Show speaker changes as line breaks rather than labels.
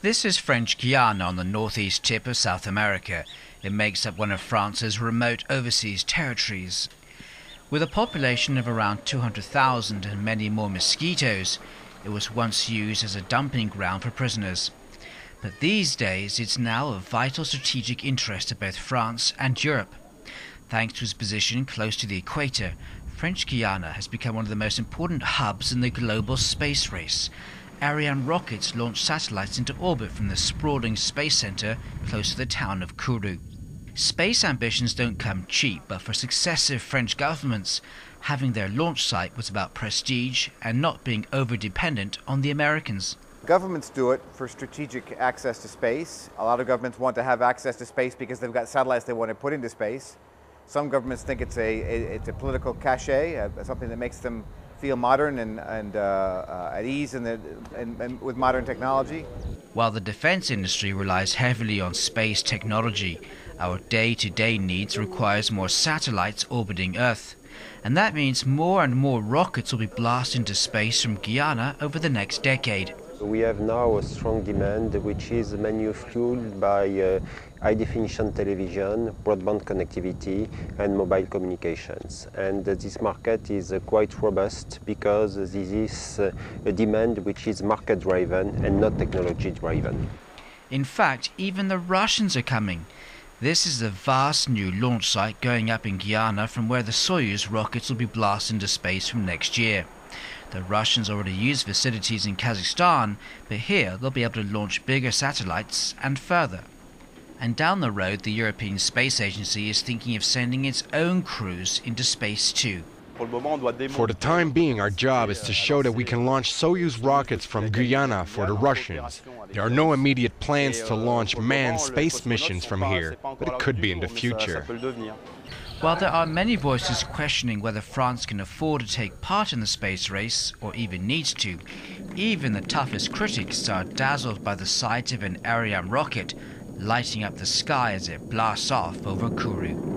This is French Guyana on the northeast tip of South America. It makes up one of France's remote overseas territories. With a population of around 200,000 and many more mosquitoes, it was once used as a dumping ground for prisoners. But these days it's now of vital strategic interest to both France and Europe. Thanks to its position close to the equator, French Guyana has become one of the most important hubs in the global space race. Ariane rockets launch satellites into orbit from the sprawling space center close to the town of Kourou. Space ambitions don't come cheap, but for successive French governments, having their launch site was about prestige and not being over-dependent on the Americans.
Governments do it for strategic access to space. A lot of governments want to have access to space because they've got satellites they want to put into space. Some governments think it's a political cachet, something that makes them feel modern and at ease and with modern technology.
While the defense industry relies heavily on space technology, our day-to-day needs requires more satellites orbiting Earth. And that means more and more rockets will be blasted into space from Guyana over the next decade.
We have now a strong demand which is mainly fueled by high-definition television, broadband connectivity and mobile communications. And this market is quite robust because this is a demand which is market-driven and not technology-driven.
In fact, even the Russians are coming. This is the vast new launch site going up in Guyana from where the Soyuz rockets will be blasted into space from next year. The Russians already use facilities in Kazakhstan, but here they'll be able to launch bigger satellites and further. And down the road, the European Space Agency is thinking of sending its own crews into space too.
For the time being, our job is to show that we can launch Soyuz rockets from Guyana for the Russians. There are no immediate plans to launch manned space missions from here, but it could be in the future.
While there are many voices questioning whether France can afford to take part in the space race, or even needs to, even the toughest critics are dazzled by the sight of an Ariane rocket lighting up the sky as it blasts off over Kourou.